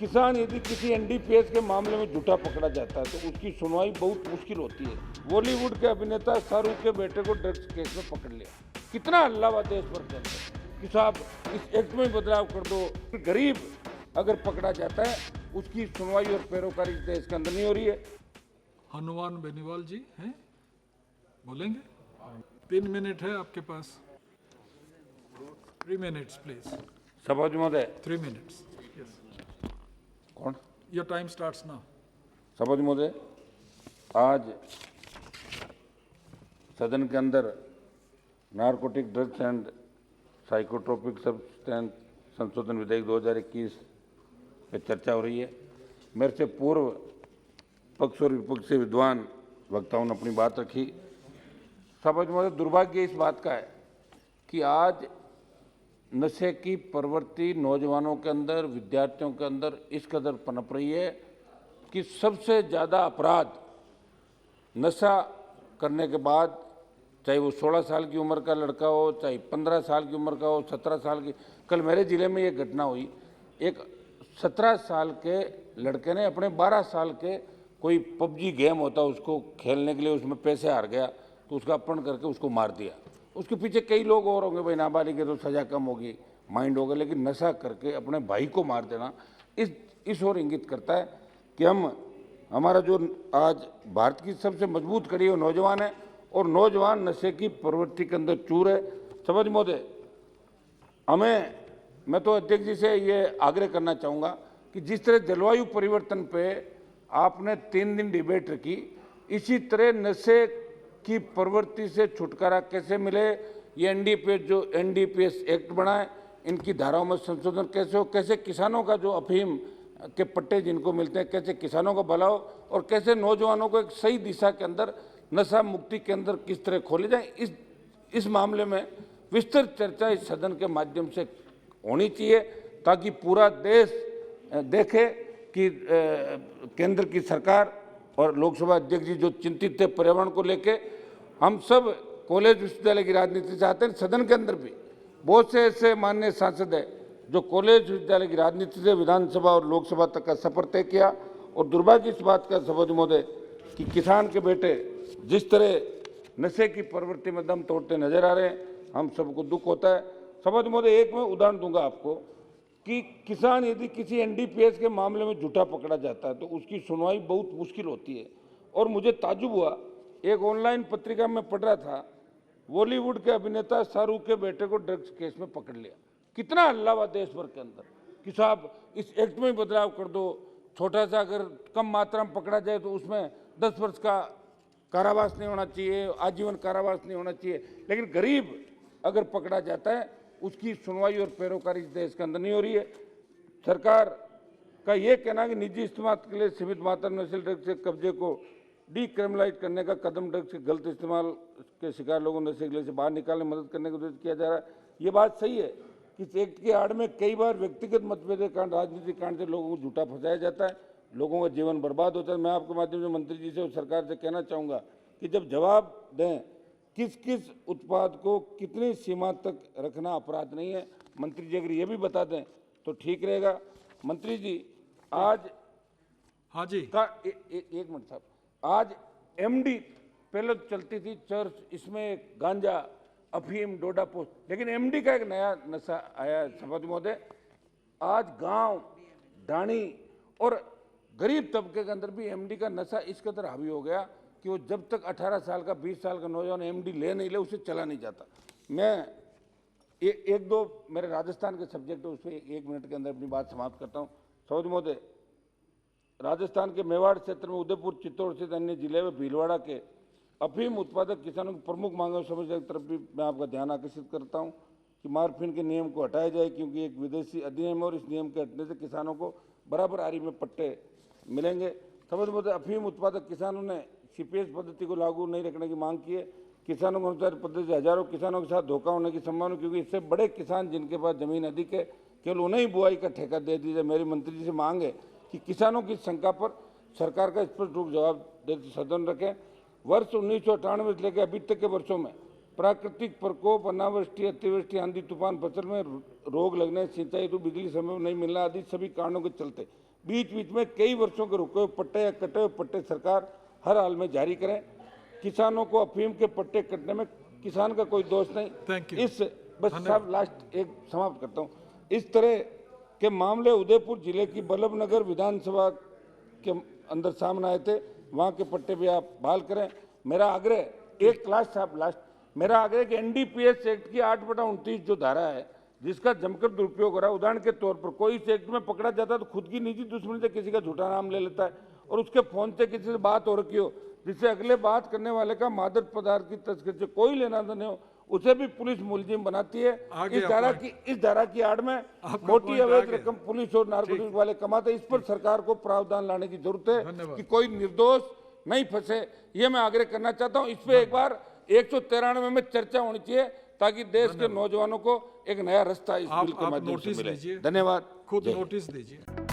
किसान यदि किसी एनडीपीएस के मामले में झूठा पकड़ा जाता है तो उसकी सुनवाई बहुत मुश्किल होती है। बॉलीवुड के अभिनेता शाहरुख के बेटे को ड्रग्स केस में पकड़ लिया। कितना हल्ला हुआ देश भर के अंदर कि साहब इस एक्ट में बदलाव कर दो। गरीब अगर पकड़ा जाता है उसकी सुनवाई और पैरोकारी इस देश के अंदर नहीं हो रही है। हनुमान बेनीवाल जी हैं, बोलेंगे? 3 मिनट है आपके पास। 3 minutes प्लीज। सभापति महोदय 3 minutes। यस, कौन? Your time starts now. सभापति महोदय, आज सदन के अंदर narcotic drugs and psychotropic substance संशोधन विधेयक 2021 पे चर्चा हो रही है। मेरे से पूर्व पक्ष और विपक्ष से विद्वान वक्ताओं ने अपनी बात रखी। सभापति महोदय, दुर्भाग्य इस बात का है कि आज नशे की प्रवृत्ति नौजवानों के अंदर, विद्यार्थियों के अंदर इस कदर पनप रही है कि सबसे ज़्यादा अपराध नशा करने के बाद, चाहे वो 16 साल की उम्र का लड़का हो, चाहे 15 साल की उम्र का हो, 17 साल की। कल मेरे ज़िले में ये घटना हुई, एक 17 साल के लड़के ने अपने 12 साल के कोई पबजी गेम होता है उसको खेलने के लिए उसमें पैसे हार गया तो उसका अपहरण करके उसको मार दिया। उसके पीछे कई लोग और होंगे, भाई नाबालिग है तो सज़ा कम होगी, माइंड होगा, लेकिन नशा करके अपने भाई को मार देना इस ओर इंगित करता है कि हमारा जो आज भारत की सबसे मजबूत कड़ी है नौजवान है और नौजवान नशे की प्रवृत्ति के अंदर चूर है। सभापति महोदय, मैं तो अध्यक्ष जी से ये आग्रह करना चाहूँगा कि जिस तरह जलवायु परिवर्तन पे आपने 3 दिन डिबेट रखी, इसी तरह नशे की प्रवृत्ति से छुटकारा कैसे मिले, ये एनडीपीएस एक्ट बनाए, इनकी धाराओं में संशोधन कैसे हो, कैसे किसानों का जो अफीम के पट्टे जिनको मिलते हैं कैसे किसानों का भला हो और कैसे नौजवानों को एक सही दिशा के अंदर नशा मुक्ति के अंदर किस तरह खोले जाए, इस मामले में विस्तृत चर्चा इस सदन के माध्यम से होनी चाहिए ताकि पूरा देश देखे कि केंद्र की सरकार और लोकसभा अध्यक्ष जी जो चिंतित थे पर्यावरण को लेके। हम सब कॉलेज विश्वविद्यालय की राजनीति चाहते हैं। सदन के अंदर भी बहुत से ऐसे माननीय सांसद हैं जो कॉलेज विश्वविद्यालय की राजनीति से विधानसभा और लोकसभा तक का सफर तय किया। और दुर्भाग्य इस बात का सभापति महोदय कि किसान के बेटे जिस तरह नशे की प्रवृत्ति में दम तोड़ते नजर आ रहे हैं, हम सबको दुख होता है। सभापति महोदय, एक मैं उदाहरण दूंगा आपको कि किसान यदि किसी एनडीपीएस के मामले में झूठा पकड़ा जाता है तो उसकी सुनवाई बहुत मुश्किल होती है। और मुझे ताज्जुब हुआ, एक ऑनलाइन पत्रिका में पढ़ रहा था, बॉलीवुड के अभिनेता शाहरुख के बेटे को ड्रग्स केस में पकड़ लिया। कितना हल्ला हुआ देश भर के अंदर कि साहब इस एक्ट में बदलाव कर दो, छोटा सा अगर कम मात्रा में पकड़ा जाए तो उसमें 10 वर्ष का कारावास नहीं होना चाहिए, आजीवन कारावास नहीं होना चाहिए। लेकिन गरीब अगर पकड़ा जाता है उसकी सुनवाई और पैरोकारी इस देश के अंदर नहीं हो रही है। सरकार का ये कहना कि निजी इस्तेमाल के लिए सीमित मात्रा में नशीले ड्रग्स के कब्जे को डीक्रिमिनलाइज करने का कदम ड्रग्स के गलत इस्तेमाल के शिकार लोगों को नशे के से बाहर निकालने में मदद करने का उद्देश्य किया जा रहा है। ये बात सही है कि इस एक्ट की आड़ में कई बार व्यक्तिगत मतभेद के कारण, राजनीतिक कारण से लोगों को झूठा फंसाया जाता है, लोगों का जीवन बर्बाद होता है। मैं आपके माध्यम से मंत्री जी से और सरकार से कहना चाहूँगा कि जब जवाब दें किस किस उत्पाद को कितनी सीमा तक रखना अपराध नहीं है, मंत्री जी अगर ये भी बता दें तो ठीक रहेगा। मंत्री जी, आज हाँ जी का एक मिनट साहब, आज एमडी पहले तो चलती थी चर्च, इसमें गांजा, अफीम, डोडा पोस्ट, लेकिन एमडी का एक नया नशा आया। सभापति महोदय, आज गांव, ढाणी और गरीब तबके के अंदर भी एमडी का नशा इस कदर हावी हो गया कि वो जब तक 18 साल का 20 साल का नौजवान एमडी ले नहीं ले उसे चला नहीं जाता। मैं एक दो मेरे राजस्थान के सब्जेक्ट है उस पर 1 मिनट के अंदर अपनी बात समाप्त करता हूँ। सभापति महोदय, राजस्थान के मेवाड़ क्षेत्र में उदयपुर, चित्तौड़ सहित अन्य जिले में भीलवाड़ा के अफीम उत्पादक किसानों की प्रमुख मांगों और समस्या की तरफ भी मैं आपका ध्यान आकर्षित करता हूं कि मार्फिन के नियम को हटाया जाए क्योंकि एक विदेशी अधिनियम है और इस नियम के हटने से किसानों को बराबर आरी में पट्टे मिलेंगे। सभापति महोदय, अफीम उत्पादक किसानों ने सीपीएस पद्धति को लागू नहीं रखने की मांग की है। किसानों के अनुसार पद्धति से हजारों किसानों के साथ धोखा होने की संभावना, क्योंकि इससे बड़े किसान जिनके पास जमीन अधिक है केवल उन्हें ही बुआई का ठेका दे दीजिए। मेरी मंत्री जी से मांग है कि किसानों की शंका पर सरकार का स्पष्ट रूप जवाब देते सदन रखें। वर्ष 1998 से लेकर अभी तक के वर्षों में प्राकृतिक प्रकोप, अनावृष्टि, अतिवृष्टि, आंधी तूफान, फसल में रोग लगने, सिंचाई ऋतु, बिजली समय नहीं मिलना आदि सभी कारणों के चलते बीच बीच में कई वर्षों के रुके हुए पट्टे या कटे हुए पट्टे सरकार हर हाल में जारी करें। किसानों को अफीम के पट्टे कटने में किसान का कोई दोष नहीं। Thank you. इस बस साहब लास्ट एक समाप्त करता हूँ। इस तरह के मामले उदयपुर जिले की बल्लभनगर विधानसभा के अंदर सामने आए थे, वहाँ के पट्टे भी आप बहाल करें। मेरा आग्रह एक लास्ट मेरा आग्रह कि एनडीपीएस एक्ट की 8/29 जो धारा है जिसका जमकर दुरुपयोग हो रहा है, उदाहरण के तौर पर कोई इस एक्ट में पकड़ा जाता है तो खुद की निजी दुश्मनी से किसी का झूठा नाम ले लेता है और उसके फोन से किसी से बात हो रखी हो जिससे अगले बात करने वाले का मादक पदार्थ की तस्करी से कोई लेना देना हो, उसे भी पुलिस मुलजिम बनाती है। आगे इस धारा की आड़ में मोटी अवैध रकम पुलिस और नारकोटिक्स वाले कमाते हैं। इस पर सरकार को प्रावधान लाने की जरूरत है कि कोई निर्दोष नहीं फंसे। ये मैं आग्रह करना चाहता हूँ। इस पे एक बार 193 में चर्चा होनी चाहिए ताकि देश के नौजवानों को एक नया रास्ता इस बिल के आप माध्यम से नोटिस मिले। लीजिए, धन्यवाद। खुद नोटिस दीजिए।